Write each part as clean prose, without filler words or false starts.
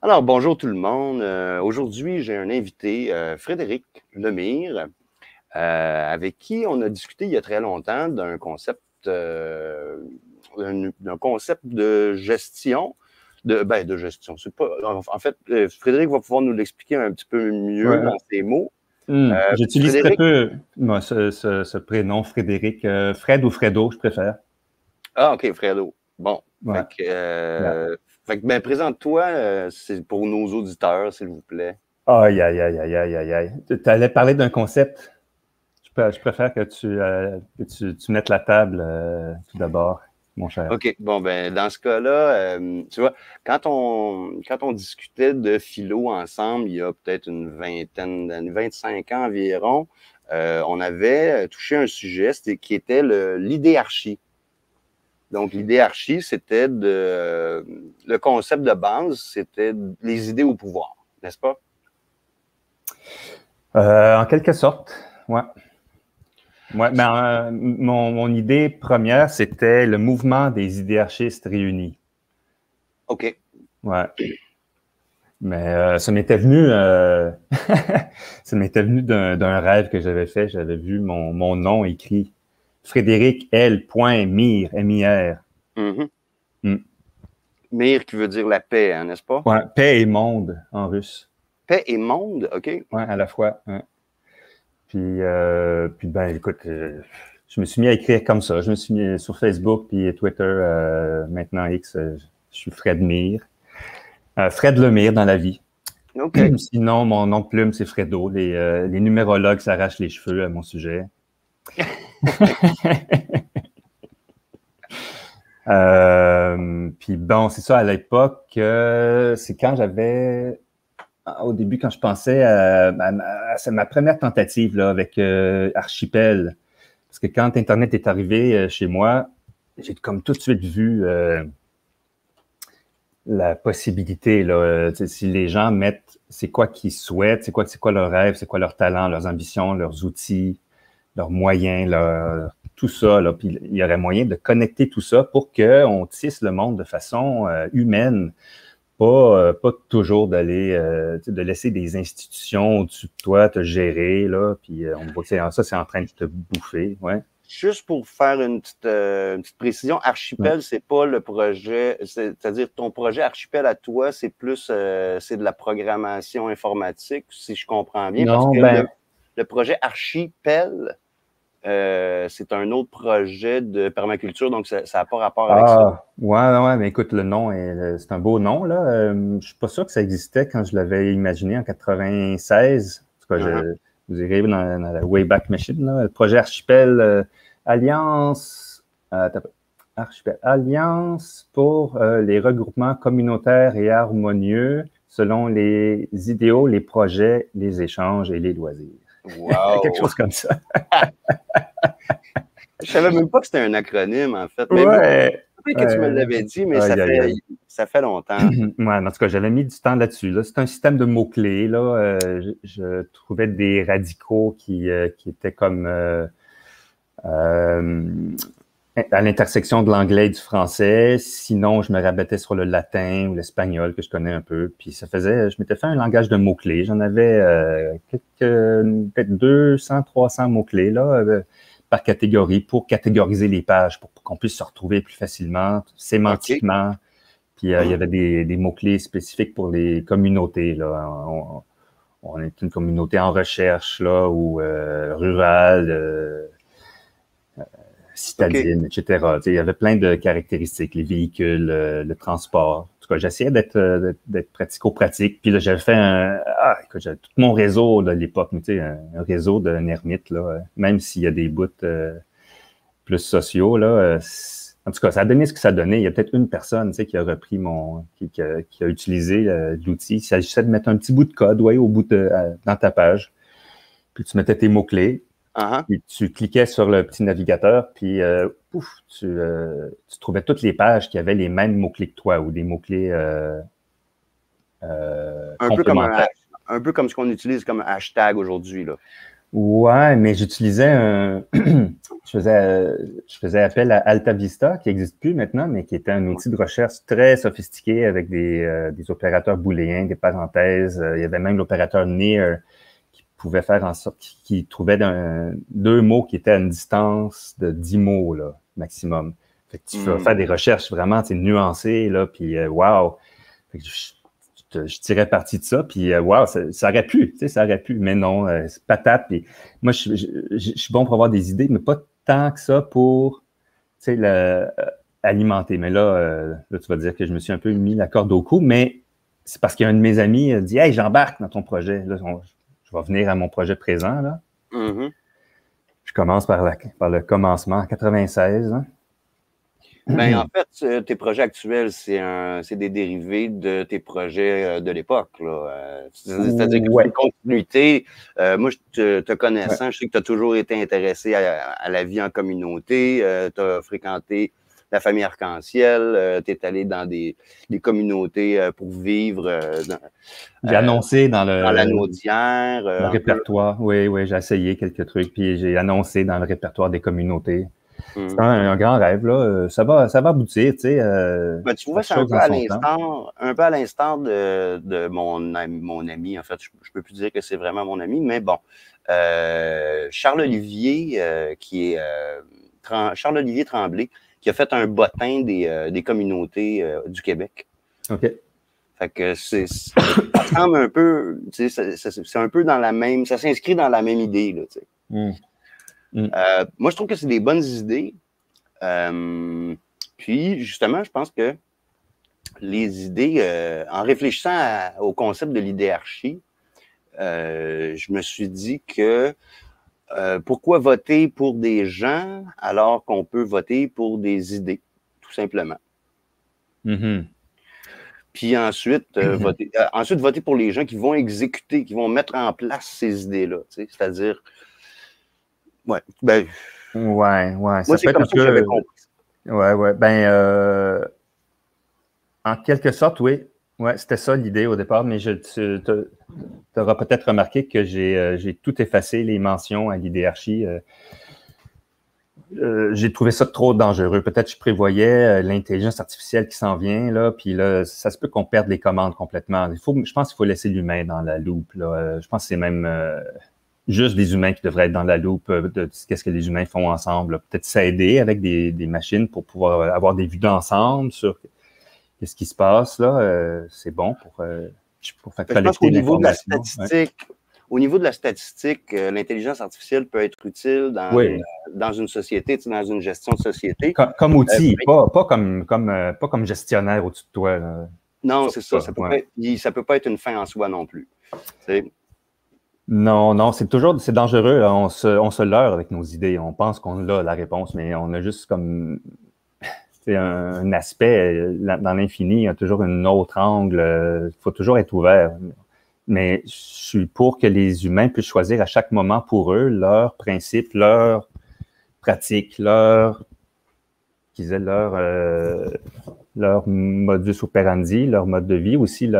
Alors, bonjour tout le monde. Aujourd'hui, j'ai un invité, Frédéric Lemire, avec qui on a discuté il y a très longtemps d'un concept de gestion, de gestion. C'est pas, en fait, Frédéric va pouvoir nous l'expliquer un petit peu mieux Ouais. dans ses mots. J'utilise très Frédéric, peu moi, ce prénom, Frédéric. Fred ou Fredo, je préfère. ah, ok, Fredo. Bon, Ouais. Yeah. ben, présente-toi, c'est pour nos auditeurs, s'il vous plaît. Aïe, aïe, aïe, aïe, aïe, aïe, aïe. Tu allais parler d'un concept. Je préfère que tu mettes la table tout d'abord, mon cher. OK. Bon, ben, dans ce cas-là, tu vois, quand on discutait de philo ensemble, il y a peut-être une vingtaine d'années, 25 ans environ, on avait touché un sujet qui était l'idéarchie. Donc, l'idéarchie, le concept de base, c'était les idées au pouvoir, n'est-ce pas? En quelque sorte, ouais. Ouais, mais mon idée première, c'était le mouvement des idéarchistes réunis. OK. Ouais. Mais ça m'était venu, ça m'était venu d'un rêve que j'avais fait. J'avais vu mon nom écrit Frédéric L. Mir, M-I-R. Mhm. Mm. Mir qui veut dire la paix, hein, n'est-ce pas? Ouais, paix et monde en russe. Paix et monde, OK. Ouais, à la fois. Ouais. Puis ben, écoute, je me suis mis à écrire comme ça. Je me suis mis sur Facebook puis Twitter, maintenant X, je suis Fred Mir. Fred Lemire dans la vie. OK. Sinon, mon nom de plume, c'est Fredo. Les numérologues s'arrachent les cheveux à mon sujet. Puis bon, c'est ça, à l'époque, c'est quand j'avais, au début, quand je pensais à ma première tentative là, avec Archipel. Parce que quand Internet est arrivé chez moi, j'ai comme tout de suite vu la possibilité, là, si les gens mettent c'est quoi qu'ils souhaitent, c'est quoi leur rêve, c'est quoi leur talent, leurs ambitions, leurs outils, leurs moyens, tout ça. Là, puis il y aurait moyen de connecter tout ça pour qu'on tisse le monde de façon humaine, pas toujours de laisser des institutions au-dessus de toi te gérer, là, puis on voit que ça, c'est en train de te bouffer, ouais. Juste pour faire une petite précision, Ouais. Archipel, c'est pas le projet, c'est-à-dire ton projet Archipel à toi, c'est plus c'est de la programmation informatique, si je comprends bien, parce Non, que ben, le projet Archipel, c'est un autre projet de permaculture, donc ça n'a pas rapport avec ça. ouais, mais écoute, le nom, c'est un beau nom, là. Je suis pas sûr que ça existait quand je l'avais imaginé en 96. En tout cas, Uh-huh. vous irez dans la Wayback Machine, là. Le projet Archipel Alliance, Archipel Alliance pour les regroupements communautaires et harmonieux selon les idéaux, les projets, les échanges et les loisirs. Quelque Wow! chose comme ça. Je savais même pas que c'était un acronyme, en fait. Mais bon, Ouais. peut-être que tu me l'avais dit, mais Aïe, aïe, aïe. ça fait longtemps. Ouais, en tout cas, j'avais mis du temps là-dessus. Là. C'est un système de mots-clés. Là. Je trouvais des radicaux qui étaient comme euh, à l'intersection de l'anglais et du français. Sinon, je me rabattais sur le latin ou l'espagnol que je connais un peu. Puis je m'étais fait un langage de mots-clés. J'en avais peut-être 200, 300 mots-clés là, par catégorie pour catégoriser les pages, pour qu'on puisse se retrouver plus facilement, OK. sémantiquement. Puis il y avait des mots-clés spécifiques pour les communautés. Là. On est une communauté en recherche là, ou rurale, OK. citadine, etc. Il y avait plein de caractéristiques, les véhicules, le transport. En tout cas, j'essayais d'être pratico-pratique. Puis là, j'avais fait écoute, j'avais tout mon réseau de l'époque, un réseau d'un ermite, là, même s'il y a des bouts plus sociaux, là, en tout cas, ça a donné ce que ça donnait. Il y a peut-être une personne qui a repris qui a utilisé l'outil. Il s'agissait de mettre un petit bout de code dans ta page. Puis tu mettais tes mots-clés. Uh-huh. Puis tu cliquais sur le petit navigateur, puis pouf, tu trouvais toutes les pages qui avaient les mêmes mots-clés que toi ou des mots-clés Un peu comme complémentaires. un peu comme ce qu'on utilise comme hashtag aujourd'hui, là. Ouais, mais j'utilisais un. Je faisais appel à AltaVista, qui n'existe plus maintenant, mais qui était un outil de recherche très sophistiqué avec des opérateurs booléens, des parenthèses. Il y avait même l'opérateur near qui pouvait faire en sorte qu'il trouvait deux mots qui étaient à une distance de 10 mots là, maximum. Fait que tu vas faire des recherches vraiment nuancées, là, puis wow. Fait que je tirais parti de ça, puis wow, ça aurait pu, tu sais, ça aurait pu, mais non, c'est patate. Puis moi, je suis bon pour avoir des idées, mais pas tant que ça pour, tu sais, alimenter. Mais là, tu vas dire que je me suis un peu mis la corde au cou, mais c'est parce qu'un de mes amis a dit « Hey, j'embarque dans ton projet. » Là, je vais venir à mon projet présent, là. Je commence par le commencement, en 96, hein. Ben, en fait, tes projets actuels, c'est des dérivés de tes projets de l'époque, là. C'est-à-dire que c'est une continuité. Moi, te connaissant, je sais que tu as toujours été intéressé à la vie en communauté. Tu as fréquenté la famille Arc-en-Ciel. Tu es allé dans des communautés pour vivre. J'ai annoncé dans l'Anaudière. Le répertoire. Oui, j'ai essayé quelques trucs, puis j'ai annoncé dans le répertoire des communautés. C'est un grand rêve, là. Ça va aboutir, tu sais. Ben, tu vois, c'est un peu à l'instar de mon ami. En fait, je peux plus dire que c'est vraiment mon ami, mais bon. Charles-Olivier, Charles-Olivier Tremblay, qui a fait un bottin des communautés du Québec. OK. Fait que ça ressemble un peu, tu sais, c'est un peu dans la même, ça s'inscrit dans la même idée, là, tu sais. Moi, je trouve que c'est des bonnes idées. Puis, justement, je pense que les idées, en réfléchissant au concept de l'idéarchie, je me suis dit que pourquoi voter pour des gens alors qu'on peut voter pour des idées, tout simplement. Puis ensuite, voter pour les gens qui vont exécuter, qui vont mettre en place ces idées-là. Tu sais, c'est-à-dire, ouais. Moi, c'est comme ça que j'avais compris. Ouais. Ben, en quelque sorte, oui. Ouais, c'était ça l'idée au départ, mais tu auras peut-être remarqué que j'ai tout effacé, les mentions à l'idéarchie. J'ai trouvé ça trop dangereux. Peut-être je prévoyais l'intelligence artificielle qui s'en vient, là, puis là, ça se peut qu'on perde les commandes complètement. Je pense qu'il faut laisser l'humain dans la loupe, là. Je pense que c'est même juste des humains qui devraient être dans la loupe de qu'est-ce que les humains font ensemble. Peut-être s'aider avec des machines pour pouvoir avoir des vues d'ensemble sur qu'est-ce qui se passe, là. C'est bon pour faire collecter l'information. Au niveau de la statistique, l'intelligence artificielle peut être utile dans une société, dans une gestion de société. Comme outil, pas comme gestionnaire au-dessus de toi. Là. Non, c'est ça. Ça peut pas être une fin en soi non plus. Non, c'est dangereux. Là. On se leurre avec nos idées. On pense qu'on a la réponse, mais on a juste comme un aspect dans l'infini. Il y a toujours un autre angle. Il faut toujours être ouvert. Mais je suis pour que les humains puissent choisir à chaque moment pour eux leurs principes, leurs pratiques, leur modus operandi, leur mode de vie aussi.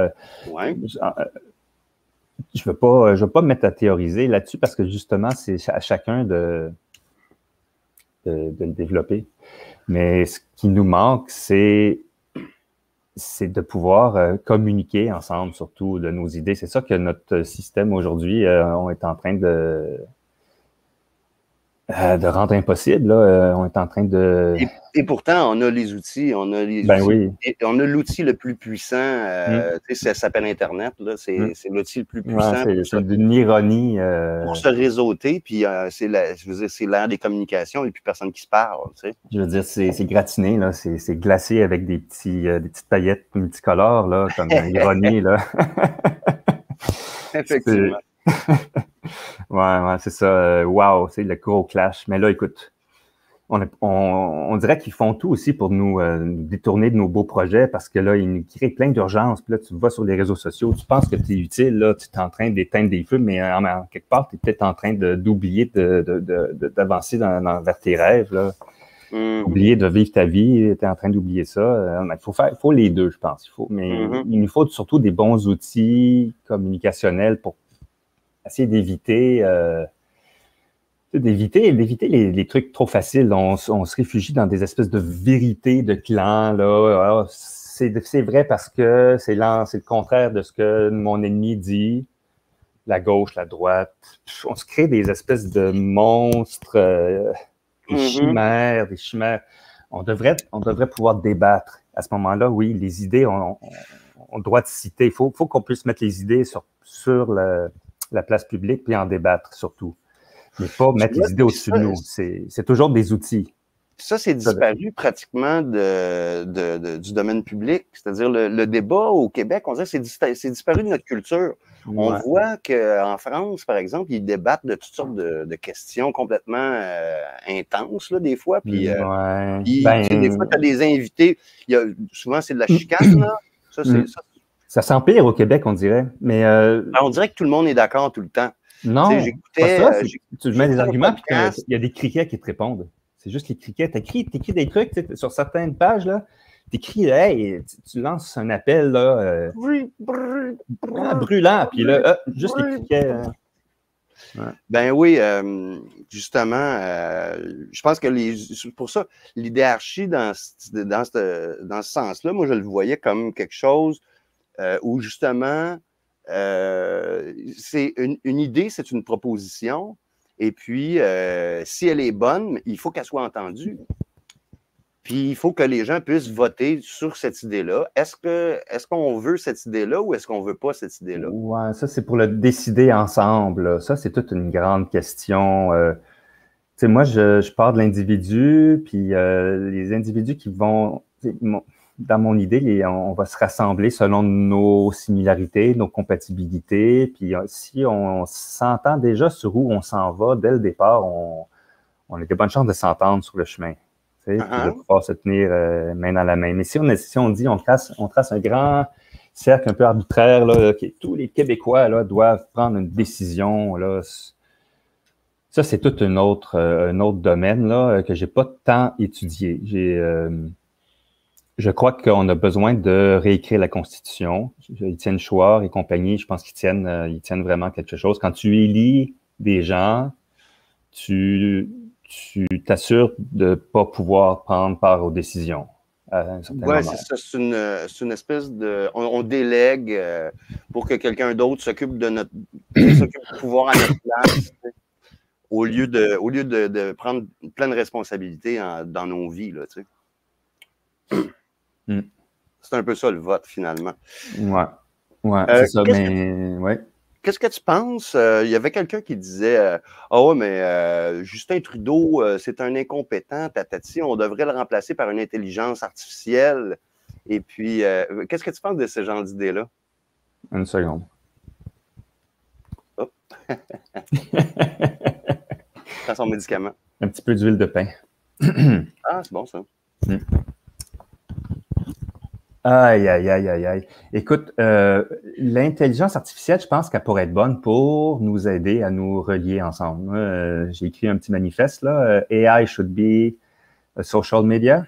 Je veux pas me mettre à théoriser là-dessus parce que justement, c'est à chacun de le développer. Mais ce qui nous manque, c'est de pouvoir communiquer ensemble, surtout de nos idées. C'est ça que notre système aujourd'hui, on est en train de rendre impossible. Là. On est en train de... Et pourtant, on a les outils. On a on a l'outil le plus puissant. Ça s'appelle Internet. C'est l'outil le plus puissant. C'est d'une ironie. Pour se réseauter. Puis c'est l'ère des communications et puis personne qui se parle. Tu sais. Je veux dire, c'est gratiné. Là. C'est glacé avec des petites paillettes multicolores, là, comme ironie. Là. Effectivement. Ouais, c'est ça. Wow, c'est le gros clash. Mais là, écoute, on dirait qu'ils font tout aussi pour nous détourner de nos beaux projets parce que là, ils nous créent plein d'urgences. Puis là, tu vas sur les réseaux sociaux, tu penses que tu es utile, là, tu es en train d'éteindre des feux, mais en quelque part, tu es peut-être en train d'oublier d'avancer vers tes rêves. Là. Oublier de vivre ta vie, tu es en train d'oublier ça. Il faut les deux, je pense. Il nous faut surtout des bons outils communicationnels pour essayer d'éviter d'éviter les trucs trop faciles. On se réfugie dans des espèces de vérités de clans, là. Ah, c'est vrai parce que c'est le contraire de ce que mon ennemi dit. La gauche, la droite. On se crée des espèces de monstres, des chimères. On devrait pouvoir débattre. À ce moment-là, oui, les idées, on le droit de citer. Il faut qu'on puisse mettre les idées sur la place publique puis en débattre surtout. Mais pas mettre les idées au-dessus de nous. C'est toujours des outils. Ça, c'est disparu pratiquement du domaine public. C'est-à-dire, le débat au Québec, on dirait que c'est disparu de notre culture. Ouais. On voit qu'en France, par exemple, ils débattent de toutes sortes de questions complètement intenses, là, des fois. Puis, des fois, tu as des invités. Souvent, c'est de la chicane, là. Ça s'empire au Québec, on dirait. Mais on dirait que tout le monde est d'accord tout le temps. Non, tu mets des arguments, puis il y a des criquets qui te répondent. C'est juste les criquets. T'écris des trucs sur certaines pages, là. T'écris, hey, tu lances un appel, là. Brûlant. Puis là, juste les criquets. Ouais. Ben oui, justement, je pense que pour ça, l'idéarchie dans ce sens-là, moi, je le voyais comme quelque chose où, justement, c'est une idée, c'est une proposition. Et puis, si elle est bonne, il faut qu'elle soit entendue. Puis, il faut que les gens puissent voter sur cette idée-là. Est-ce qu'on veut cette idée-là ou est-ce qu'on ne veut pas cette idée-là? Ouais, ça, c'est pour le décider ensemble. Ça, c'est toute une grande question. Tu sais, moi, je pars de l'individu, puis les individus qui vont... Dans mon idée, on va se rassembler selon nos similarités, nos compatibilités. Puis si on s'entend déjà sur où on s'en va dès le départ, on a de bonnes chances de s'entendre sur le chemin. Puis de pouvoir se tenir main dans la main. Mais si on dit, on trace un grand cercle un peu arbitraire, là, tous les Québécois là, doivent prendre une décision. Là, ça, c'est tout un autre domaine là, que j'ai pas tant étudié. Je crois qu'on a besoin de réécrire la Constitution. Étienne Chouard et compagnie, je pense qu'ils tiennent vraiment quelque chose. Quand tu élis des gens, tu t'assures de ne pas pouvoir prendre part aux décisions. Oui, c'est ça. C'est une espèce de... On délègue pour que quelqu'un d'autre s'occupe du pouvoir à notre place, au lieu de prendre plein de responsabilités dans nos vies, là, tu sais. C'est un peu ça le vote, finalement. Ouais, c'est ça, mais... Ouais. Qu'est-ce que tu penses? Il y avait quelqu'un qui disait ah ouais, mais Justin Trudeau, c'est un incompétent, tatati, on devrait le remplacer par une intelligence artificielle. Et puis, qu'est-ce que tu penses de ce genre d'idée-là? Une seconde. Oh. Prends son médicament. Un petit peu d'huile de pain. Ah, c'est bon ça. Aïe. Écoute, l'intelligence artificielle, je pense qu'elle pourrait être bonne pour nous aider à nous relier ensemble. J'ai écrit un petit manifeste, là. AI should be a social media.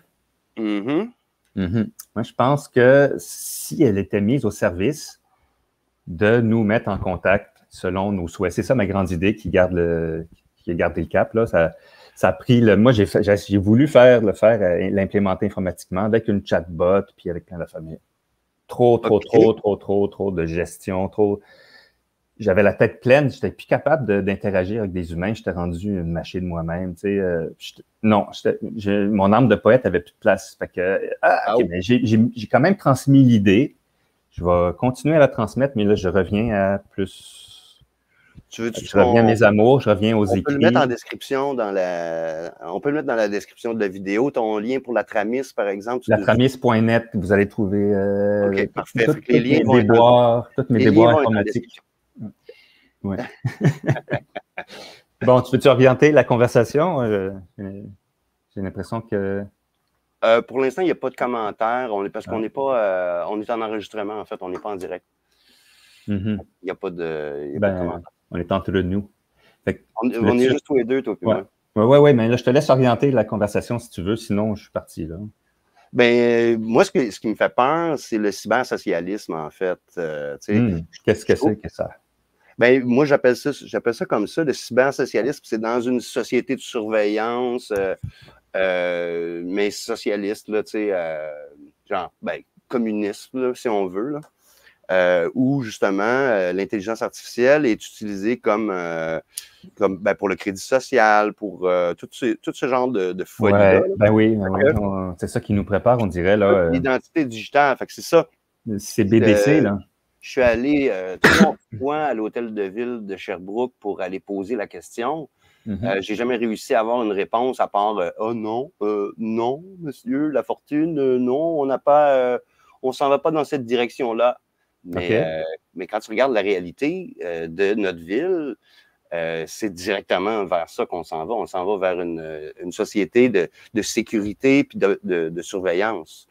Moi, je pense que si elle était mise au service de nous mettre en contact selon nos souhaits, c'est ça ma grande idée qui a gardé le cap, là. Ça a pris moi, j'ai voulu l'implémenter informatiquement avec une chatbot puis avec plein de familles. Trop de gestion, J'avais la tête pleine, j'étais plus capable d'interagir avec des humains, j'étais rendu une machine moi-même, tu sais. Mon âme de poète avait plus de place. Fait que, mais j'ai quand même transmis l'idée. Je vais continuer à la transmettre, mais là, je reviens à plus... Je reviens à mes amours, je reviens aux écrits. On peut le mettre en description on peut le mettre dans la description de la vidéo. Ton lien pour la Tramis, par exemple. Latramis.net, vous allez trouver OK, parfait. Les liens vont déboires, toutes mes déboires informatiques. Ouais. Bon, tu veux-tu orienter la conversation? J'ai l'impression que... pour l'instant, il n'y a pas de commentaires. Parce qu'on n'est pas... on est en enregistrement, en fait. On n'est pas en direct. Il n'y a pas de commentaires. On est entre nous. On est juste tous les deux, toi et moi. Oui, mais là, je te laisse orienter la conversation si tu veux, sinon je suis parti, là. Ben, moi, ce qui me fait peur, c'est le cybersocialisme, en fait. Qu'est-ce que c'est que ça? Ben, moi, j'appelle ça comme ça, le cybersocialisme. C'est dans une société de surveillance, mais socialiste, là, tu sais, genre, ben, communiste, là, si on veut, là. Où justement l'intelligence artificielle est utilisée comme ben, pour le crédit social, pour tout ce genre de folie-là. Ouais, ben oui, c'est ça qui nous prépare, on dirait, là. L'identité digitale, fait que c'est ça. C'est BBC, là. Je suis allé 3 fois à l'hôtel de ville de Sherbrooke pour aller poser la question. J'ai jamais réussi à avoir une réponse à part oh non, non, monsieur, la fortune, non, on n'a pas, on s'en va pas dans cette direction-là. Mais quand tu regardes la réalité de notre ville, c'est directement vers ça qu'on s'en va. On s'en va vers une société de sécurité puis de surveillance.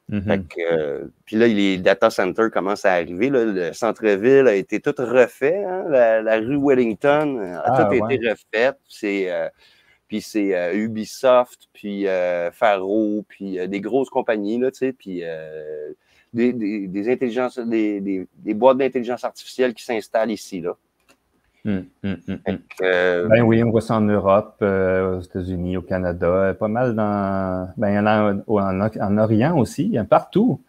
Puis là, les data centers commencent à arriver. Là, le centre-ville a été tout refait. Hein? La rue Wellington a tout été refaite. Puis c'est Ubisoft, puis Faro, puis des grosses compagnies, là, tu sais, puis des intelligences, des boîtes d'intelligence artificielle qui s'installent ici, là. Ben oui, on voit ça en Europe, aux États-Unis, au Canada, pas mal dans. Ben, il y en a en Orient aussi, partout.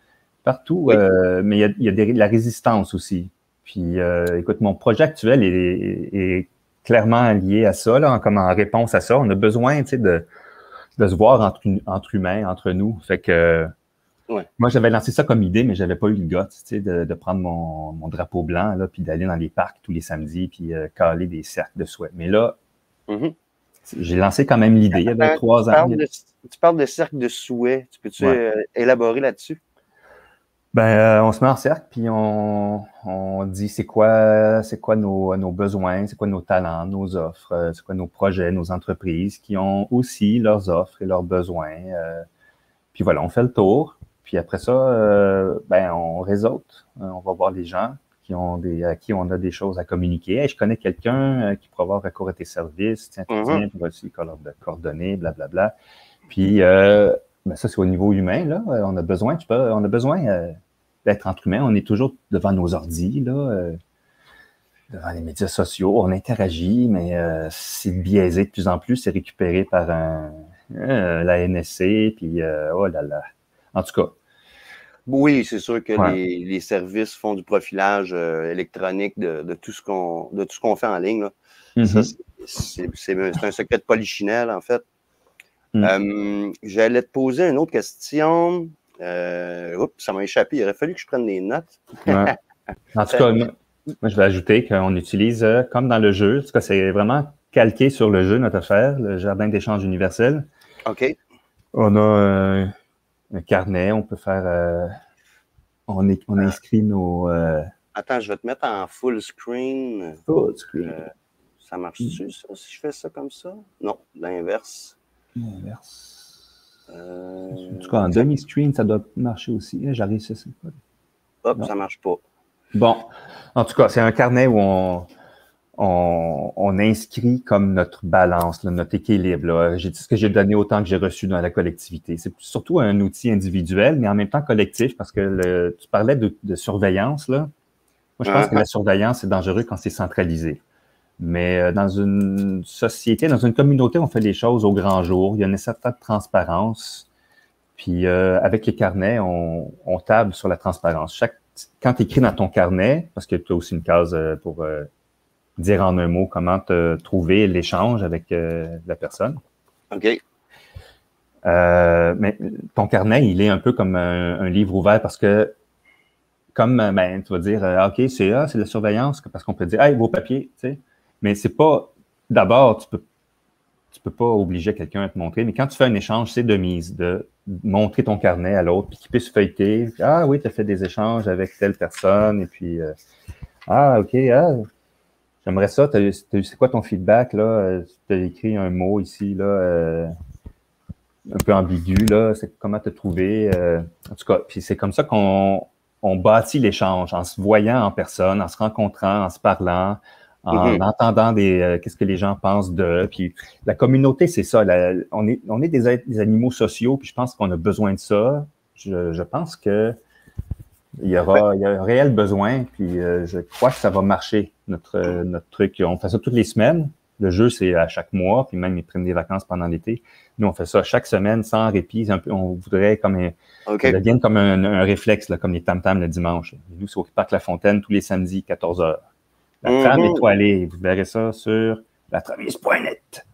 Oui. Mais il y a de la résistance aussi. Puis, écoute, mon projet actuel est clairement lié à ça, là, comme en réponse à ça. On a besoin, tu sais, de se voir entre humains, entre nous. Fait que moi, j'avais lancé ça comme idée, mais j'avais pas eu le guts, tu sais, de prendre mon drapeau blanc, là, puis d'aller dans les parcs tous les samedis, puis caler des cercles de souhait. Mais là, j'ai lancé quand même l'idée. Il y avait 3 ans. Tu parles de cercle de souhait. Tu peux-tu élaborer là-dessus? Ben, on se met en cercle, puis on dit c'est quoi nos besoins, c'est quoi nos talents, nos offres, c'est quoi nos projets, nos entreprises qui ont aussi leurs offres et leurs besoins. Puis voilà, on fait le tour. Puis après ça, ben, on réseaute. On va voir les gens à qui on a des choses à communiquer. Hey, je connais quelqu'un qui pourra avoir recours à tes services. Tiens, pour aussi coordonnées, blablabla. Puis, ben ça, c'est au niveau humain, là. On a besoin d'être entre humains. On est toujours devant nos ordis, là, devant les médias sociaux. On interagit, mais c'est biaisé de plus en plus. C'est récupéré par la NSC, puis oh là là. En tout cas. Oui, c'est sûr que les services font du profilage électronique de tout ce qu'on fait en ligne, là. Ça, c'est un secret de polichinelle, en fait. J'allais te poser une autre question. Ça m'a échappé. Il aurait fallu que je prenne des notes. En tout cas, moi, je vais ajouter qu'on utilise, comme dans le jeu, en tout cas, c'est vraiment calqué sur le jeu, notre affaire, le jardin d'échange universel. OK. On a un carnet, on peut faire... on inscrit nos... Attends, je vais te mettre en full screen. Full screen. Ça marche-tu, ça, si je fais ça comme ça? Non, l'inverse. En tout cas, en demi-screen, ça doit marcher aussi. J'arrive, ça. Hop, ça marche pas. Bon, en tout cas, c'est un carnet où on inscrit comme notre balance, là, notre équilibre. Là. J'ai dit ce que j'ai donné autant que j'ai reçu dans la collectivité. C'est surtout un outil individuel, mais en même temps collectif, parce que tu parlais de surveillance, là. Moi, je pense que la surveillance, c'est dangereux quand c'est centralisé. Mais dans une société, dans une communauté, on fait les choses au grand jour. Il y a une certaine transparence. Puis avec les carnets, on table sur la transparence. Quand tu écris dans ton carnet, parce que tu as aussi une case pour dire en un mot comment te trouver l'échange avec la personne. OK. Mais ton carnet, il est un peu comme un livre ouvert parce que comme ben, tu vas dire OK, c'est de la surveillance, parce qu'on peut dire hey, vos papiers, tu sais. Mais c'est pas d'abord, tu peux pas obliger quelqu'un à te montrer, mais quand tu fais un échange, c'est de mise de montrer ton carnet à l'autre, puis qu'il puisse feuilleter. Ah oui, tu as fait des échanges avec telle personne, et puis OK, j'aimerais ça. C'est quoi ton feedback, là? Tu as écrit un mot ici, là, un peu ambigu, là. Comment te trouvé? En tout cas, puis c'est comme ça qu'on bâtit l'échange, en se voyant en personne, en se rencontrant, en se parlant, en entendant qu'est-ce que les gens pensent d'eux. Puis la communauté, c'est ça. On est des animaux sociaux, puis je pense qu'on a besoin de ça. Je pense que il y a un réel besoin, puis je crois que ça va marcher, notre truc. On fait ça toutes les semaines. Le jeu, c'est à chaque mois, puis même ils prennent des vacances pendant l'été. Nous, on fait ça chaque semaine, sans répit. On voudrait ça devienne comme un réflexe, là, comme les tam-tams le dimanche. Nous, c'est au Parc La Fontaine, tous les samedis, 14h. La trame étoilée, vous verrez ça sur latramise.net.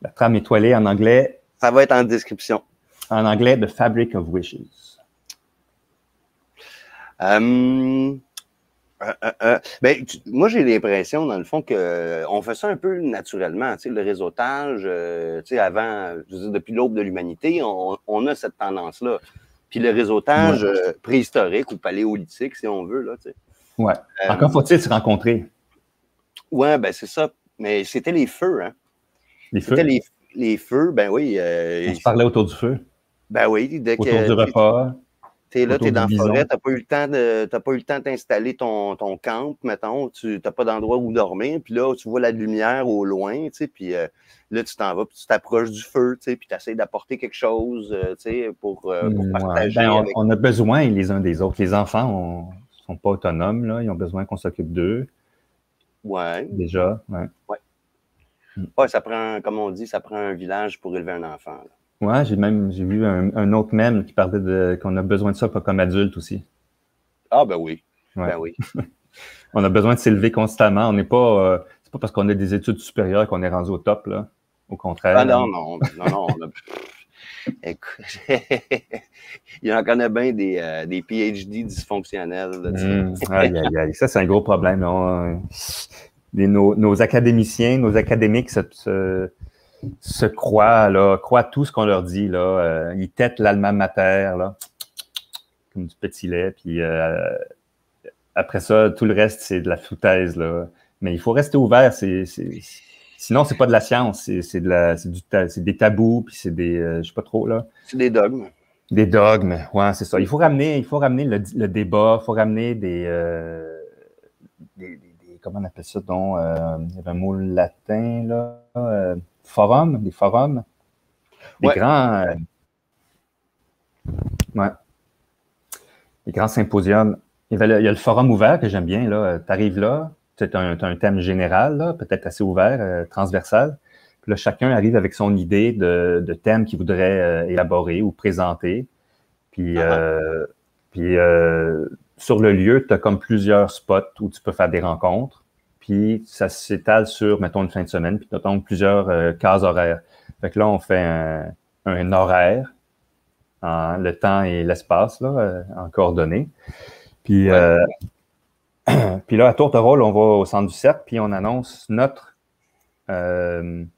La trame étoilée en anglais. Ça va être en description. En anglais, The Fabric of Wishes. Moi, j'ai l'impression, dans le fond, qu'on fait ça un peu naturellement. Le réseautage, avant, je veux dire, depuis l'aube de l'humanité, on a cette tendance-là. Puis le réseautage préhistorique ou paléolithique, si on veut. Là, ouais. Encore faut-il se rencontrer. Ouais, ben c'est ça. Mais c'était les feux, hein? Les feux? C'était les feux, ben oui. On se parlait autour du feu. Ben oui. Autour du repas. T'es là, t'es dans la forêt, t'as pas eu le temps d'installer ton camp, mettons, t'as pas d'endroit où dormir, puis là, tu vois la lumière au loin, tu sais, puis là, tu t'en vas, puis tu t'approches du feu, tu sais, puis tu essaies d'apporter quelque chose, tu sais, pour partager. Ben, on a besoin les uns des autres. Les enfants sont pas autonomes, là, ils ont besoin qu'on s'occupe d'eux. Ouais. Déjà, ouais. Ouais, ça prend, comme on dit, ça prend un village pour élever un enfant, là. Ouais, j'ai vu un autre mème qui parlait qu'on a besoin de ça pas comme adulte aussi. Ah, ben oui. Ouais. Ben oui. On a besoin de s'élever constamment. On n'est pas, c'est pas parce qu'on a des études supérieures qu'on est rendu au top, là. Au contraire. Ah non. Écoute, il y en connaît bien des PhD dysfonctionnels. Là, ça, c'est un gros problème. Nos académiciens, nos académiques se croient tout ce qu'on leur dit, là. Ils têtent l'alma mater, là, comme du petit lait, puis après ça, tout le reste, c'est de la foutaise, là. Mais il faut rester ouvert, sinon, c'est pas de la science, c'est des tabous, puis c'est des, je sais pas trop, là. C'est des dogmes. Des dogmes, ouais, c'est ça. Il faut ramener le débat, il faut ramener des comment on appelle ça, donc, il y avait un mot latin, là, des forums, des grands, des grands symposiums. Il y a le forum ouvert que j'aime bien, là. Tu arrives là, tu as un thème général, là, peut-être assez ouvert, transversal. Puis là, chacun arrive avec son idée de thème qu'il voudrait élaborer ou présenter. Puis, sur le lieu, tu as comme plusieurs spots où tu peux faire des rencontres. Puis, ça s'étale sur, mettons, une fin de semaine, puis tu as plusieurs cases horaires. Fait que là, on fait un horaire, le temps et l'espace, là, en coordonnées. Puis, puis là, à tour de rôle, on va au centre du cercle, puis on annonce notre thème,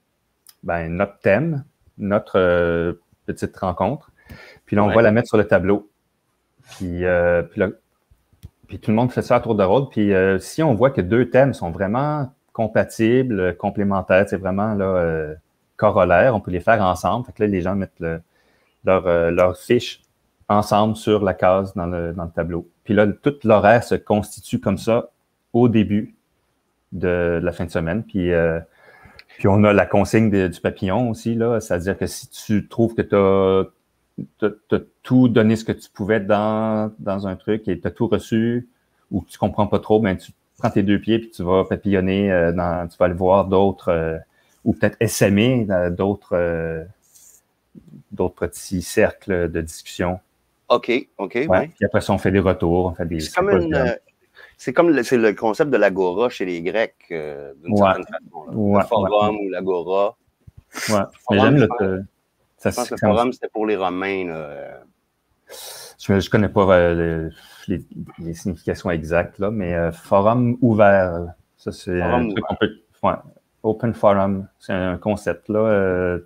notre petite rencontre. Puis là, on va la mettre sur le tableau. Puis tout le monde fait ça à tour de rôle. Puis si on voit que deux thèmes sont vraiment compatibles, complémentaires, c'est vraiment là, corollaires, on peut les faire ensemble. Fait que là, les gens mettent leur fiche ensemble sur la case dans le tableau. Puis là, tout l'horaire se constitue comme ça au début de la fin de semaine. Puis on a la consigne du papillon aussi, là. C'est-à-dire que si tu trouves que tu as tout donné ce que tu pouvais dans un truc et tu as tout reçu ou que tu comprends pas trop, ben tu prends tes deux pieds puis tu vas papillonner, tu vas aller voir d'autres ou peut-être essaimer d'autres petits cercles de discussion. OK. Ouais. Puis après ça, on fait des retours, on fait des... C'est le concept de l'agora chez les Grecs, d'une certaine façon. Le forum ou l'agora. Ouais. Mais j'aime je pense que le forum, c'était pour les Romains. Là. Je connais pas les significations exactes, là, mais forum ouvert, ça, c'est un truc qu'on peut... Ouais, open forum, c'est un concept, là.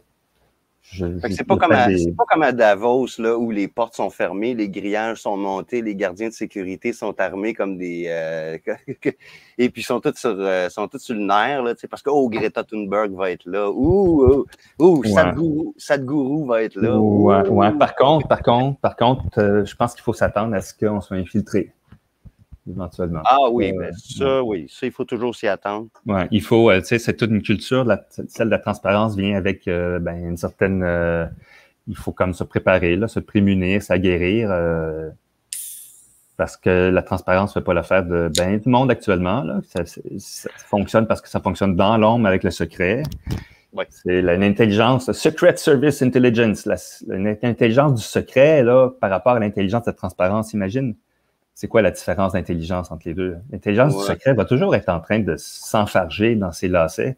C'est pas comme à Davos, là, où les portes sont fermées, les grillages sont montés, les gardiens de sécurité sont armés comme des... et puis sont tous sur le nerf, là, parce que Greta Thunberg va être là. Sadhguru va être là. Ouais. Par contre, je pense qu'il faut s'attendre à ce qu'on soit infiltré. Éventuellement. Ah oui, ça, il faut toujours s'y attendre. Ouais, il faut, tu sais, c'est toute une culture, celle de la transparence vient avec une certaine, il faut comme se préparer, là, se prémunir, s'aguerrir. parce que la transparence ne fait pas l'affaire de bien du monde actuellement. Là. Ça fonctionne parce que ça fonctionne dans l'ombre avec le secret. Ouais. C'est l'intelligence, Secret Service Intelligence, l'intelligence du secret là, par rapport à l'intelligence de la transparence. Imagine, c'est quoi la différence d'intelligence entre les deux? L'intelligence du secret va toujours être en train de s'enfarger dans ses lacets,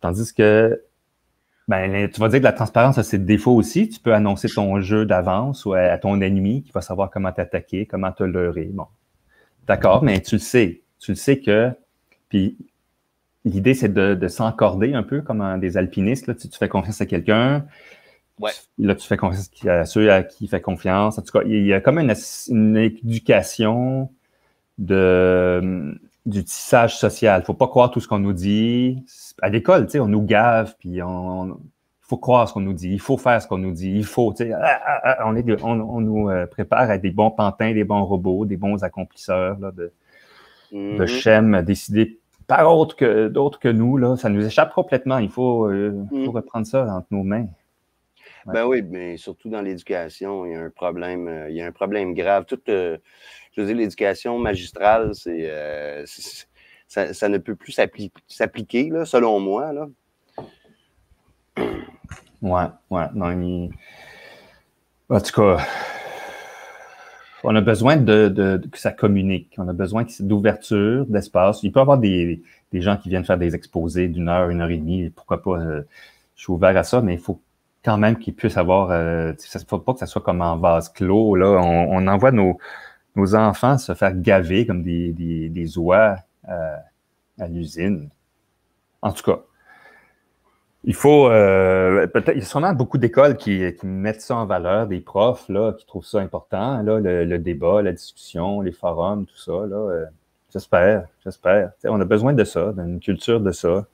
tandis que tu vas dire que la transparence a ses défauts aussi. Tu peux annoncer ton jeu d'avance ou à ton ennemi qui va savoir comment t'attaquer, comment te leurrer. Bon, d'accord, mais tu le sais. Tu le sais que... Puis l'idée, c'est de s'encorder un peu comme des alpinistes. Là. Tu fais confiance à quelqu'un. Ouais. Là, tu fais confiance à ceux à qui il fait confiance. En tout cas, il y a comme une éducation du tissage social. Il ne faut pas croire tout ce qu'on nous dit. À l'école, tu sais, on nous gave, puis il faut croire ce qu'on nous dit, il faut faire ce qu'on nous dit, il faut, tu sais, on nous prépare à des bons pantins, des bons robots, des bons accomplisseurs là, de schèmes décidés par d'autres que nous. Là. Ça nous échappe complètement. Il faut reprendre ça entre nos mains. Ouais. Ben oui, mais surtout dans l'éducation, il y a un problème grave. Je veux dire, l'éducation magistrale, ça ne peut plus s'appliquer, là, selon moi. Là. Ouais. Non, en tout cas, on a besoin que ça communique. On a besoin d'ouverture, d'espace. Il peut y avoir des gens qui viennent faire des exposés d'1 heure, 1h30. Pourquoi pas? Je suis ouvert à ça, mais il faut quand même qu'ils puissent avoir... il ne faut pas que ça soit comme en vase clos. Là. On envoie nos enfants se faire gaver comme des oies à l'usine. En tout cas, il faut peut-être, il y a sûrement beaucoup d'écoles qui mettent ça en valeur, des profs là, qui trouvent ça important, là, le débat, la discussion, les forums, tout ça. Là, j'espère. T'sais, on a besoin de ça, d'une culture de ça.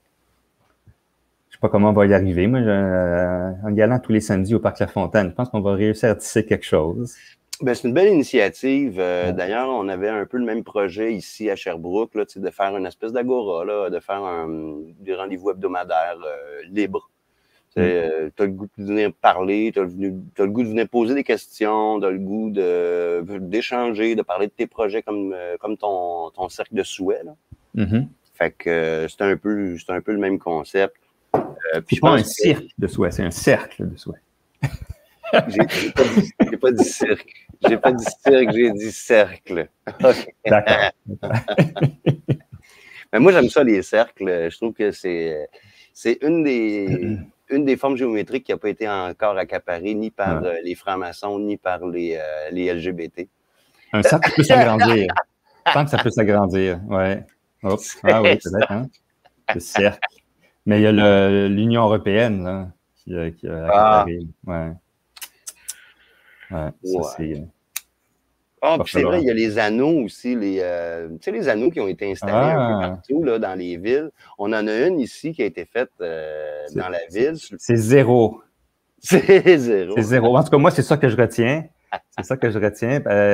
Je sais pas comment on va y arriver. Moi, en y allant tous les samedis au Parc La Fontaine, je pense qu'on va réussir à tisser quelque chose. Ben, c'est une belle initiative. D'ailleurs, on avait un peu le même projet ici à Sherbrooke, là, de faire une espèce d'agora, là, de faire des rendez-vous hebdomadaires libres. Tu as le goût de venir parler, tu as le goût de venir poser des questions, tu as le goût d'échanger, de parler de tes projets comme ton cercle de souhait. Là. Mm-hmm. Fait que c'est un peu le même concept. Puis pas un cirque de souhait, c'est un cercle de souhait. J'ai pas dit cirque. J'ai pas dit cirque, j'ai dit cercle. Okay. D'accord. Mais moi, j'aime ça, les cercles. Je trouve que c'est une des formes géométriques qui n'a pas été encore accaparée ni par les francs-maçons, ni par les LGBT. Un cercle peut s'agrandir. Je pense que ça peut s'agrandir, ouais. Oups. Ah oui, peut-être, hein? Le cercle. Mais il y a l'Union européenne, là, qui a accaparé. Ouais. Ça, c'est... puis c'est vrai, il y a les anneaux aussi, tu sais, les anneaux qui ont été installés un peu partout là, dans les villes. On en a une ici qui a été faite dans la ville. C'est zéro. C'est zéro. C'est zéro. En tout cas, moi, c'est ça que je retiens.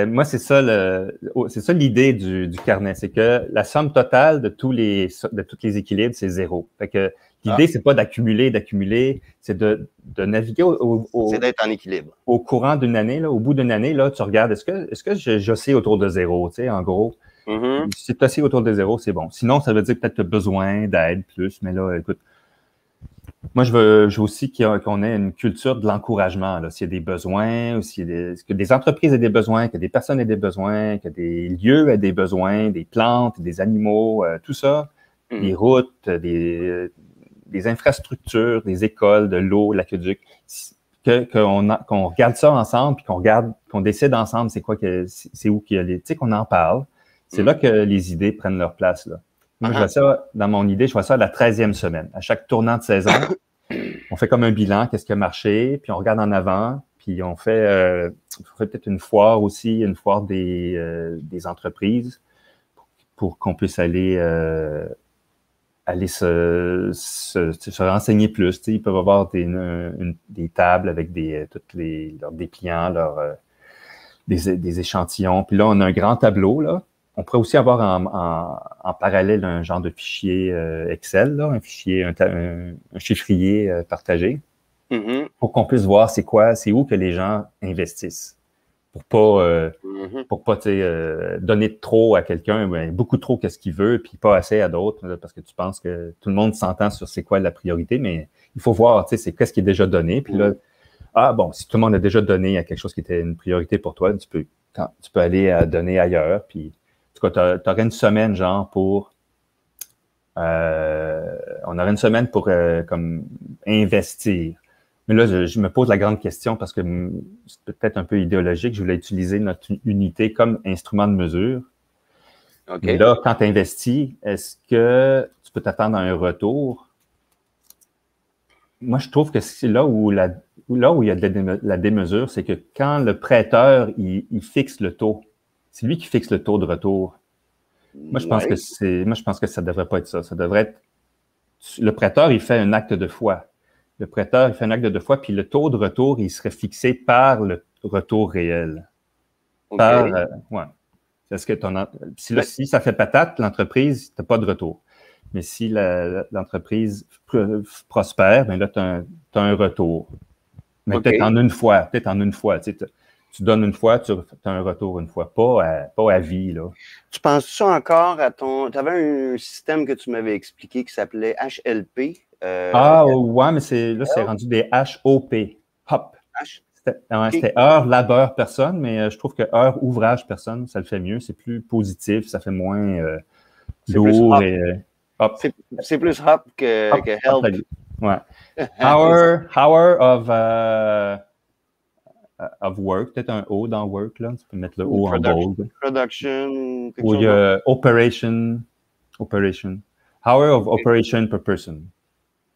Moi, c'est ça l'idée du carnet. C'est que la somme totale de tous les équilibres, c'est zéro. Fait que l'idée, c'est pas d'accumuler, c'est de naviguer c'est d'être en équilibre. Au courant d'une année, là, au bout d'une année, là, tu regardes, est-ce que j'oscille autour de zéro, tu sais, en gros. Mm-hmm. Si tu oscilles autour de zéro, c'est bon. Sinon, ça veut dire peut-être que tu as besoin d'aide plus, mais là, écoute, moi, je veux aussi qu'on ait une culture de l'encouragement. S'il y a des besoins, ou que des entreprises aient des besoins, que des personnes aient des besoins, que des lieux aient des besoins, des plantes, des animaux, tout ça, des routes, des infrastructures, des écoles, de l'eau, l'aqueduc, qu'on regarde ça ensemble, puis qu'on décide ensemble c'est où qu'il y a tu sais, qu'on en parle. C'est là que les idées prennent leur place, là. Moi, je vois ça, dans mon idée, je vois ça à la 13e semaine. À chaque tournant de saison, on fait comme un bilan, qu'est-ce qui a marché, puis on regarde en avant, puis on fait peut-être une foire aussi, une foire des entreprises pour qu'on puisse aller se renseigner plus. Ils peuvent avoir des tables avec leurs dépliants, des échantillons. Puis là, on a un grand tableau, là. On pourrait aussi avoir en parallèle un genre de fichier Excel, là, un chiffrier partagé, pour qu'on puisse voir c'est où que les gens investissent. pour pas donner de trop à quelqu'un, ben, beaucoup trop qu'est-ce qu'il veut, puis pas assez à d'autres, là, parce que tu penses que tout le monde s'entend sur c'est quoi la priorité, mais il faut voir, c'est qu'est-ce qui est déjà donné, puis là, si tout le monde a déjà donné à quelque chose qui était une priorité pour toi, tu peux aller donner ailleurs, puis en tout cas, tu aurais une semaine, genre, on aurait une semaine pour comme investir. Mais là, je me pose la grande question parce que c'est peut-être un peu idéologique. Je voulais utiliser notre unité comme instrument de mesure. Okay. Mais là, quand tu investis, est-ce que tu peux t'attendre à un retour? Moi, je trouve que c'est là où il y a de la démesure, c'est que quand le prêteur, il fixe le taux, c'est lui qui fixe le taux de retour. Moi, je pense que ça devrait pas être ça. Ça devrait être, le prêteur, il fait un acte de foi. Le prêteur, il fait un acte de foi, puis le taux de retour, il serait fixé par le retour réel. Okay. Est-ce que si ça fait patate, l'entreprise, tu n'as pas de retour. Mais si l'entreprise prospère, ben là, tu as un retour. Mais peut-être en une fois. Tu donnes une fois, tu as un retour une fois, pas à vie, là. Tu penses ça encore à tu avais un système que tu m'avais expliqué qui s'appelait HLP. Ouais, mais c'est rendu des HOP. HOP. C'était heure, labeur, personne, mais je trouve que heure, ouvrage, personne, ça le fait mieux. C'est plus positif, ça fait moins lourd et hop. C'est plus hop que help. Ouais. Hour of work, peut-être un O dans work, là. Tu peux mettre le O en bold. Production. Ou il y a operation. Hour of operation per person.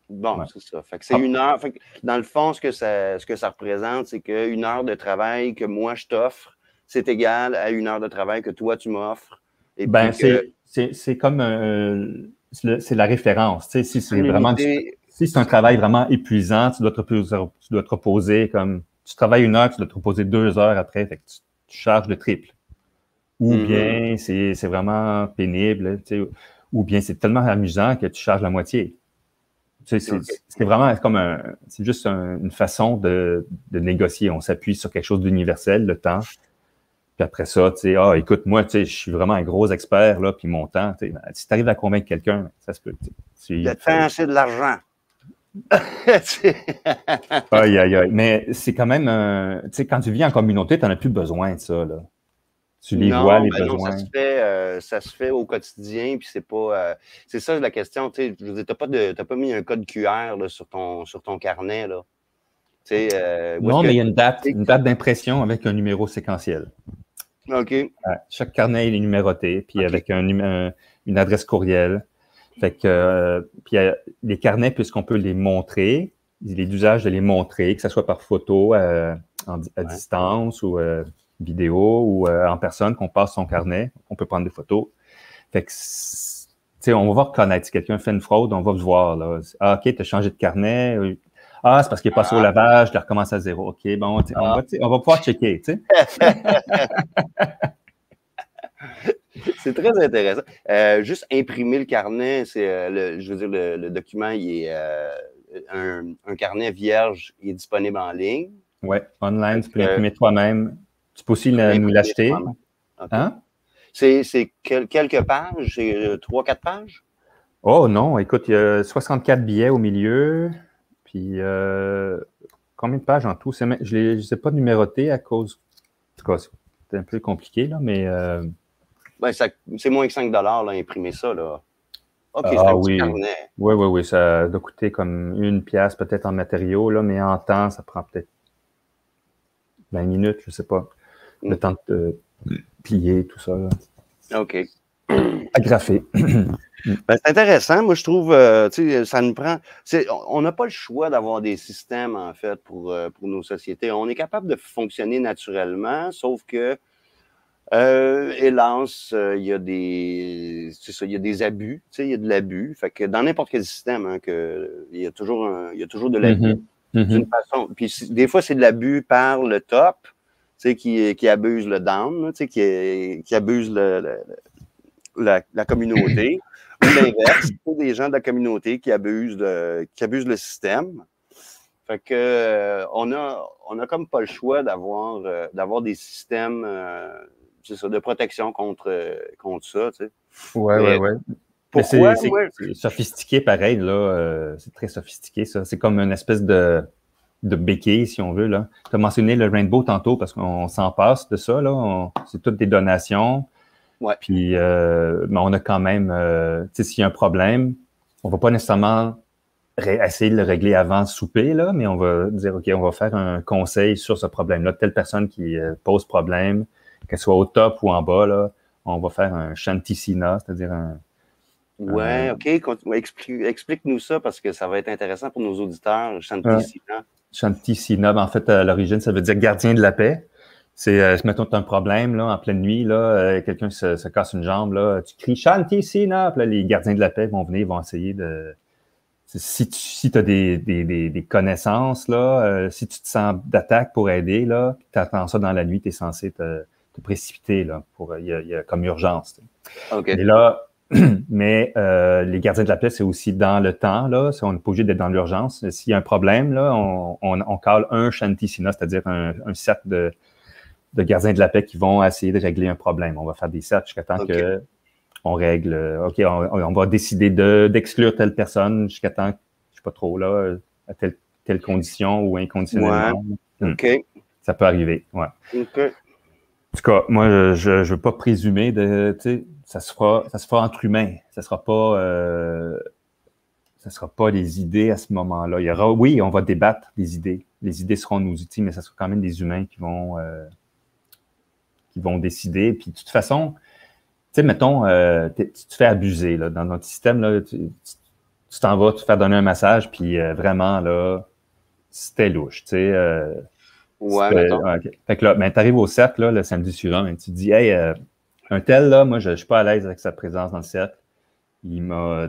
Bon, c'est ça. Fait que c'est une heure. Fait que dans le fond, ce que ça représente, c'est qu'une heure de travail que moi je t'offre, c'est égal à une heure de travail que toi tu m'offres. C'est comme c'est la référence. Tu sais, si c'est un travail vraiment épuisant, tu dois te reposer comme tu travailles une heure, tu dois te reposer 2 heures après, fait que tu charges le triple. Ou bien c'est vraiment pénible, tu sais, ou bien c'est tellement amusant que tu charges la moitié. Tu sais, c'est vraiment comme c'est juste une façon de négocier. On s'appuie sur quelque chose d'universel, le temps. Puis après ça, tu sais, écoute, moi, tu sais, je suis vraiment un gros expert, là, puis mon temps, tu sais, si tu arrives à convaincre quelqu'un, ça se peut. Le temps, c'est de l'argent. Aïe. Mais c'est quand même, tu sais, quand tu vis en communauté, tu n'en as plus besoin de ça, là. Tu les vois, les besoins. Non, ça se fait au quotidien, puis c'est pas... c'est ça la question, tu sais, je veux dire, t'as pas mis un code QR là, sur ton carnet, là. Non, mais il y a une date d'impression avec un numéro séquentiel. OK. Chaque carnet, il est numéroté, puis avec une adresse courriel. Fait que, puis les carnets, puisqu'on peut les montrer, il est d'usage de les montrer, que ce soit par photo, à distance, ou vidéo, ou en personne, qu'on passe son carnet. On peut prendre des photos. Fait que, tu sais, on va reconnaître. Si quelqu'un fait une fraude, on va le voir, là. OK, tu as changé de carnet. C'est parce qu'il est passé au lavage, tu recommences à zéro. OK, bon, on va pouvoir checker, tu sais. C'est très intéressant. Juste imprimer le carnet, je veux dire, le document, il est un carnet vierge, il est disponible en ligne. Oui, online, tu peux l'imprimer toi-même. Tu peux aussi nous l'acheter. Okay. Hein? C'est quelques pages? C'est 3-4 pages? Oh non, écoute, il y a 64 billets au milieu. Puis, combien de pages en tout? Je ne les ai pas numérotés à cause... En tout cas, c'est un peu compliqué, là, mais... c'est moins que 5 $ là, imprimer ça, là. OK, c'est un petit carnet. Oui, ça doit coûter comme 1 pièce peut-être en matériaux, là, mais en temps, ça prend peut-être 20 minutes, je ne sais pas. Le temps de plier, tout ça. Là. OK. Agrafé. C'est intéressant. Moi, je trouve, ça nous prend... On n'a pas le choix d'avoir des systèmes, en fait, pour nos sociétés. On est capable de fonctionner naturellement, sauf que, hélas, il y a des abus. Il y a de l'abus. Fait que dans n'importe quel système, il y a toujours de l'abus. D'une façon. Puis des fois, c'est de l'abus par le top, qui abuse le down, qui abuse la communauté. Ou l'inverse, il faut des gens de la communauté qui abusent le système. Fait que on a comme pas le choix d'avoir des systèmes c'est ça, de protection contre ça, tu sais. Ouais, ouais, Mais ouais. Mais pourquoi, c'est moi? sophistiqué pareil, là. C'est très sophistiqué, ça. C'est comme une espèce de béquille, si on veut, là. Tu as mentionné le Rainbow tantôt parce qu'on s'en passe de ça, là. C'est toutes des donations. Ouais. Puis, mais on a quand même, tu sais, s'il y a un problème, on va pas nécessairement essayer de le régler avant le souper, là, mais on va dire, OK, on va faire un conseil sur ce problème-là. Telle personne qui pose problème, qu'elle soit au top ou en bas, là, on va faire un shantisina, c'est-à-dire Ouais, OK. Explique-nous ça parce que ça va être intéressant pour nos auditeurs. un Shantisina. shantisina. En fait, à l'origine, ça veut dire gardien de la paix. C'est, mettons, tu as un problème, là, en pleine nuit, là, quelqu'un se casse une jambe, là, tu cries shantisina, puis là, les gardiens de la paix vont venir, ils vont essayer de... Si tu as des connaissances, là, si tu te sens d'attaque pour aider, là, tu attends ça dans la nuit, tu es censé te précipiter, là, il y a comme urgence. OK. Et là, mais les gardiens de la paix, c'est aussi dans le temps, là, on n'est pas obligé d'être dans l'urgence. S'il y a un problème, là, on cale un shantisina, c'est-à-dire un cercle de gardiens de la paix qui vont essayer de régler un problème. On va faire des cercles jusqu'à temps que on règle, OK, on va décider d'exclure telle personne jusqu'à temps, je sais pas trop, là, à telle condition ou inconditionnellement. Ouais. OK. Ça peut arriver, ouais. OK. En tout cas, moi, je veux pas présumer tu sais, ça se fera entre humains. Ça sera pas les idées à ce moment-là. Il y aura, oui, on va débattre des idées. Les idées seront nos outils, mais ça sera quand même des humains qui vont décider. Puis, de toute façon, tu sais, mettons, tu te fais abuser, là, dans notre système, là, tu t'en vas te faire donner un massage, puis vraiment, là, c'était louche, tu sais. Ouais, mettons. Okay. Fait que là, ben, t'arrives au cercle, là, le samedi suivant, ben, tu te dis, hey, un tel, là, moi, je suis pas à l'aise avec sa présence dans le cercle. Il a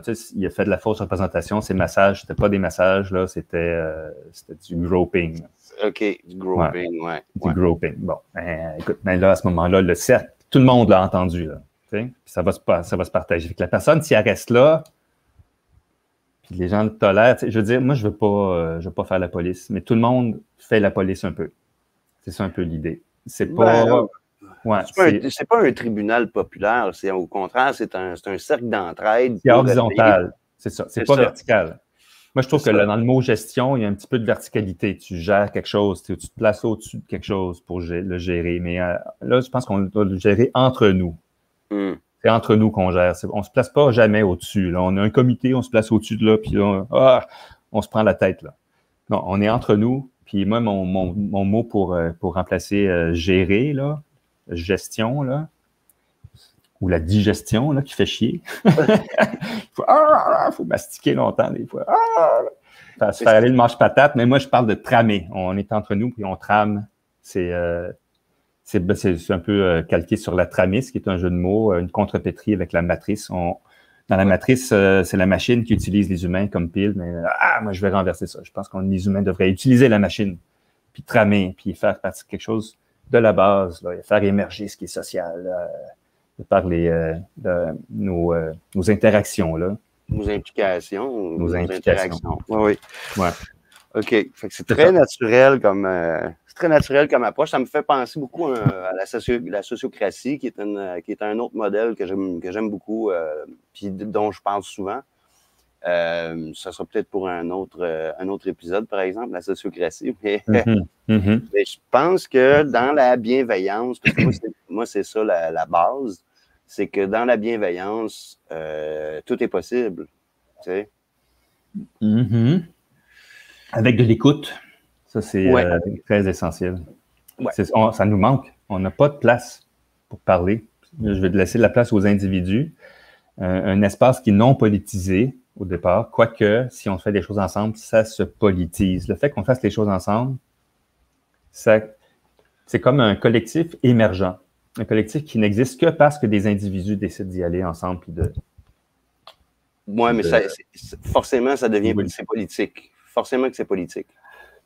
fait de la fausse représentation. Ses massages, c'était pas des massages, là, c'était du groping. OK, du groping, ouais. Du groping. Bon, écoute, ben là, à ce moment-là, le cercle, tout le monde l'a entendu, là. Puis ça va se partager. Fait que la personne, si elle reste là, puis les gens le tolèrent, je veux dire, moi, je veux pas faire la police, mais tout le monde fait la police un peu. C'est ça un peu l'idée. C'est pas... Ouais, c'est pas un tribunal populaire, c'est au contraire, c'est un cercle d'entraide. C'est horizontal, c'est ça. C'est pas vertical. Moi, je trouve que dans le mot gestion, il y a un petit peu de verticalité. Tu gères quelque chose, tu te places au-dessus de quelque chose pour le gérer. Mais là, je pense qu'on doit le gérer entre nous. C'est entre nous qu'on gère. On se place pas jamais au-dessus. Là. On a un comité, on se place au-dessus de là, puis là, on se prend la tête. Là. Non, on est entre nous. Puis moi, mon mot pour remplacer gérer, là, gestion, là, ou la digestion, là, qui fait chier. Faut mastiquer longtemps, des fois. Se faire aller le manche-patate. Mais moi, je parle de tramer. On est entre nous, puis on trame. C'est un peu calqué sur la tramis, qui est un jeu de mots, une contrepétrie avec la matrice. Dans la matrice, c'est la machine qui utilise les humains comme pile, mais moi, je vais renverser ça. Je pense que les humains devraient utiliser la machine, puis tramer, puis faire partie de quelque chose de la base, là, faire émerger ce qui est social, par de nos interactions. Là. Nos implications. Nos interactions. Oui. Ouais. OK. Fait que c'est très naturel comme approche. Ça me fait penser beaucoup à la sociocratie, qui est un autre modèle que j'aime beaucoup, puis dont je parle souvent. Ça sera peut-être pour un autre épisode, par exemple, la sociocratie. Mais, mais je pense que dans la bienveillance, parce que moi, c'est ça la base, c'est que dans la bienveillance, tout est possible. Tu sais? Avec de l'écoute, ça, c'est très essentiel. Ouais. Ça nous manque. On n'a pas de place pour parler. Je vais laisser la place aux individus. Un espace qui est non politisé au départ, quoique, si on fait des choses ensemble, ça se politise. Le fait qu'on fasse les choses ensemble, c'est comme un collectif émergent. Un collectif qui n'existe que parce que des individus décident d'y aller ensemble. Oui, mais forcément, ça devient c'est politique. Forcément que c'est politique.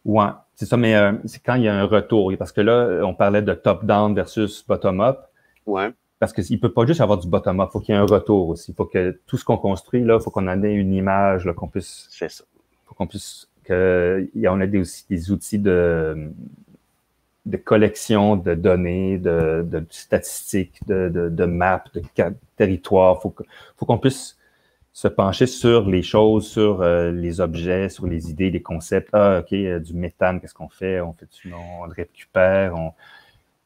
Oui, c'est ça, mais c'est quand il y a un retour. Parce que là, on parlait de top-down versus bottom-up. Oui. Parce qu'il ne peut pas juste avoir du bottom-up, il faut qu'il y ait un retour aussi. Il faut que tout ce qu'on construit, là, il faut qu'on en ait une image, là, qu'on puisse on a aussi des outils de collection de données, de statistiques, de maps, de territoires. Faut qu'on puisse se pencher sur les choses, sur les objets, sur les idées, les concepts. Ah, OK, du méthane, qu'est-ce qu'on fait? On fait-tu, non, on le récupère,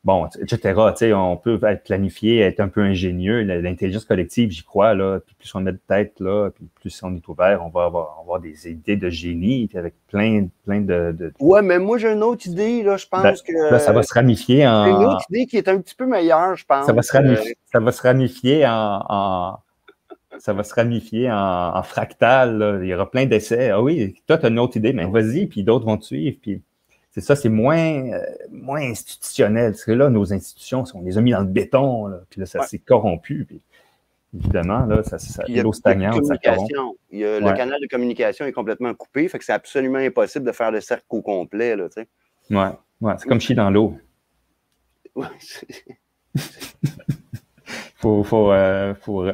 bon, etc. Tu sais, on peut être planifié, être un peu ingénieux. L'intelligence collective, j'y crois, là. Puis plus on met de tête, là, puis plus on est ouvert, on va avoir des idées de génie, puis avec plein de... Ouais, mais moi, j'ai une autre idée, là, je pense que... Là, ça va se ramifier en... J'ai une autre idée qui est un petit peu meilleure, je pense. Ça va se ramifier ça va se ramifier en fractal, là. Il y aura plein d'essais. Ah oui, toi, tu as une autre idée, mais vas-y, puis d'autres vont te suivre, puis... C'est ça, c'est moins institutionnel. Parce que là, nos institutions, on les a mis dans le béton, là, puis là, ça s'est corrompu. Puis, évidemment, là, l'eau stagnante, ça corrompt. Le canal de communication est complètement coupé, fait que c'est absolument impossible de faire le cercle au complet, là, tu sais. Ouais, c'est comme chier dans l'eau. Ouais, faut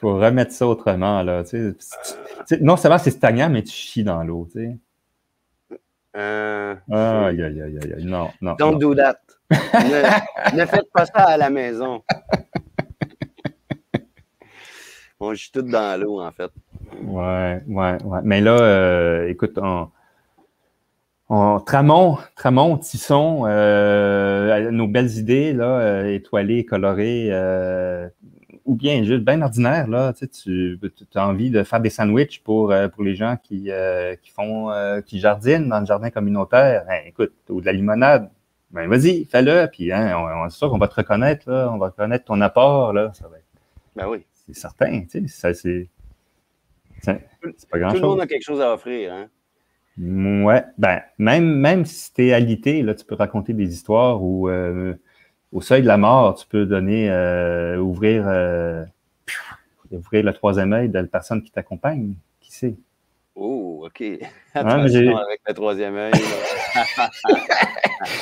remettre ça autrement, là, tu sais. Non seulement c'est stagnant, mais tu chies dans l'eau, tu sais. Aïe. Non. Don't do that. Ne faites pas ça à la maison. On chie tout dans l'eau, en fait. Ouais. Mais là, écoute, Tramont, Tisson, nos belles idées, là, étoilées, colorées, ou bien juste bien ordinaire, là, tu as envie de faire des sandwichs pour les gens qui jardinent dans le jardin communautaire. Hein, écoute, ou de la limonade, ben vas-y, fais-le, puis hein, on est sûr qu'on va te reconnaître, là, on va reconnaître ton apport, là, ça va être... Ben oui. C'est certain, tu sais, c'est pas grand-chose. Tout le monde a quelque chose à offrir, hein? Ouais, ben, même si t'es alité, là, tu peux raconter des histoires où au seuil de la mort, tu peux donner, ouvrir le troisième œil de la personne qui t'accompagne. Qui sait? Oh, OK. Attention avec le troisième œil.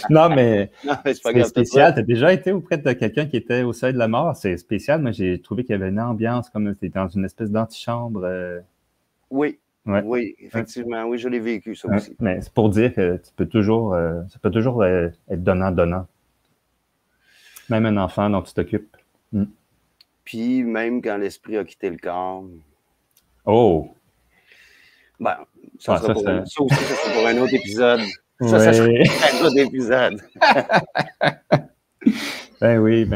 Non, mais c'est spécial. Tu as déjà été auprès de quelqu'un qui était au seuil de la mort. C'est spécial. Moi, j'ai trouvé qu'il y avait une ambiance comme tu étais dans une espèce d'antichambre. Oui. Ouais. Oui, effectivement. Oui, je l'ai vécu, ça aussi. Mais c'est pour dire que ça peut toujours être donnant-donnant. Même un enfant dont tu t'occupes. Puis, même quand l'esprit a quitté le corps. Oh! Ben, ça sera pour un autre épisode. Ça sera un autre épisode. Ben oui.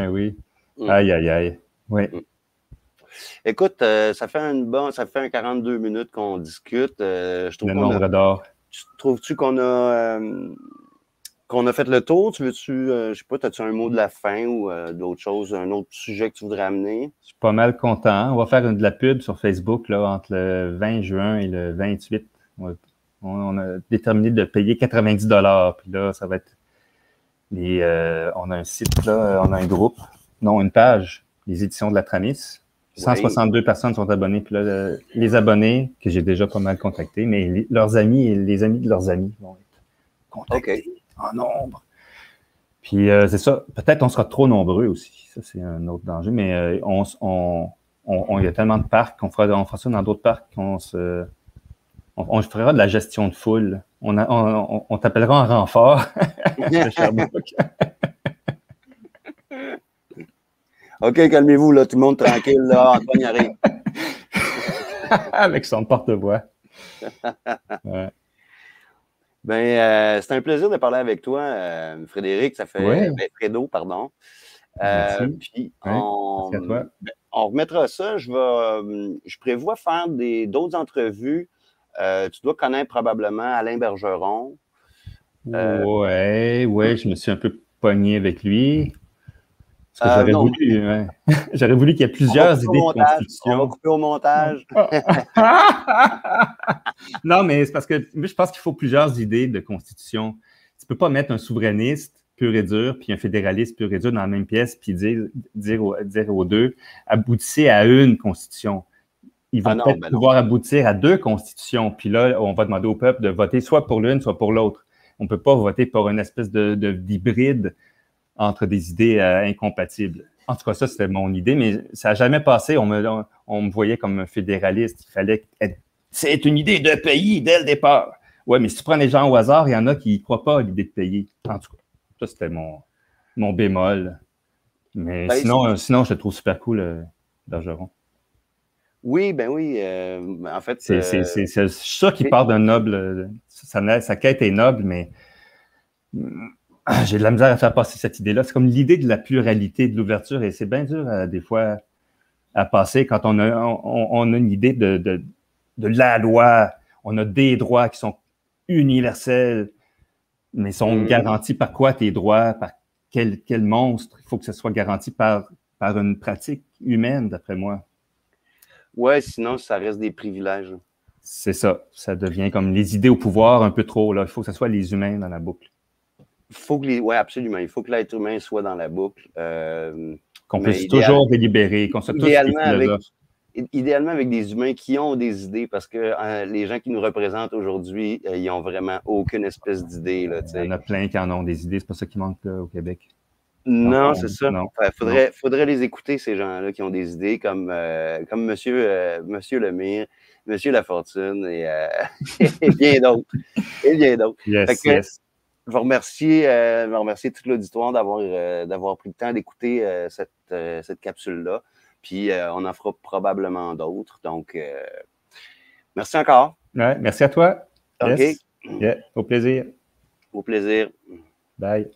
Aïe. Oui. Écoute, ça fait un 42 minutes qu'on discute. Je trouve le nombre d'or. Trouves-tu qu'on a fait le tour? Tu veux-tu, je sais pas, as-tu un mot de la fin ou d'autre chose, un autre sujet que tu voudrais amener? Je suis pas mal content. On va faire de la pub sur Facebook là, entre le 20 juin et le 28. On a déterminé de payer 90 $. Puis là, ça va être on a un site, là, on a un groupe, non, une page, les éditions de la Tramis. 162 personnes sont abonnées. Puis là, les abonnés, que j'ai déjà pas mal contactés, mais leurs amis et les amis de leurs amis vont être contactés en nombre. Puis c'est ça. Peut-être on sera trop nombreux aussi. Ça, c'est un autre danger. Mais il y a tellement de parcs qu'on fera ça dans d'autres parcs. On fera de la gestion de foule. On t'appellera en renfort. OK, calmez-vous, là, tout le monde tranquille, là, Antoine y arrive. Avec son porte-voix. Ouais. Ben, c'est un plaisir de parler avec toi, Frédéric. Ça fait Fredo, pardon. Puis merci à toi. On remettra ça. Je prévois faire d'autres entrevues. Tu dois connaître probablement Alain Bergeron. Ouais, je me suis un peu pogné avec lui. Parce que j'aurais voulu qu'il y ait plusieurs idées de constitution. On va couper au montage. Non, mais c'est parce que je pense qu'il faut plusieurs idées de constitution. Tu peux pas mettre un souverainiste pur et dur puis un fédéraliste pur et dur dans la même pièce puis dire aux deux, aboutissez à une constitution. Ils vont peut-être pouvoir aboutir à deux constitutions. Puis là, on va demander au peuple de voter soit pour l'une, soit pour l'autre. On ne peut pas voter pour une espèce d'hybride entre des idées incompatibles. En tout cas, ça, c'était mon idée, mais ça n'a jamais passé. On me voyait comme un fédéraliste. Il fallait être... C'est une idée de pays dès le départ. Ouais, mais si tu prends les gens au hasard, il y en a qui ne croient pas à l'idée de payer. En tout cas, ça, c'était mon bémol. Mais Ben, sinon, je le trouve super cool, Bergeron. oui, ben oui. En fait, C'est ça qui part d'un noble. Sa quête est noble, mais j'ai de la misère à faire passer cette idée-là. C'est comme l'idée de la pluralité, de l'ouverture, et c'est bien dur, des fois, à passer quand on a une idée de la loi. On a des droits qui sont universels, mais sont garantis par quoi tes droits? Par quel monstre? Il faut que ce soit garanti par une pratique humaine, d'après moi. ouais, sinon, ça reste des privilèges. C'est ça. Ça devient comme les idées au pouvoir un peu trop. Là. Il faut que ce soit les humains dans la boucle. Ouais, absolument. Il faut que l'être humain soit dans la boucle. Qu'on puisse toujours délibérer, qu'on soit tous des philosophes. Idéalement avec des humains qui ont des idées, parce que les gens qui nous représentent aujourd'hui, ils n'ont vraiment aucune espèce d'idée. Il y en a plein qui en ont des idées. C'est pas ça qui manque là, au Québec. Non, c'est ça. Non, faudrait les écouter, ces gens-là qui ont des idées comme Monsieur Lemire, Monsieur Lafortune et, et bien d'autres. Et bien d'autres. Yes. Je vais remercier tout l'auditoire d'avoir pris le temps d'écouter cette capsule-là. Puis on en fera probablement d'autres. Donc, merci encore. Ouais, merci à toi. OK. Yes. Yeah, au plaisir. Au plaisir. Bye.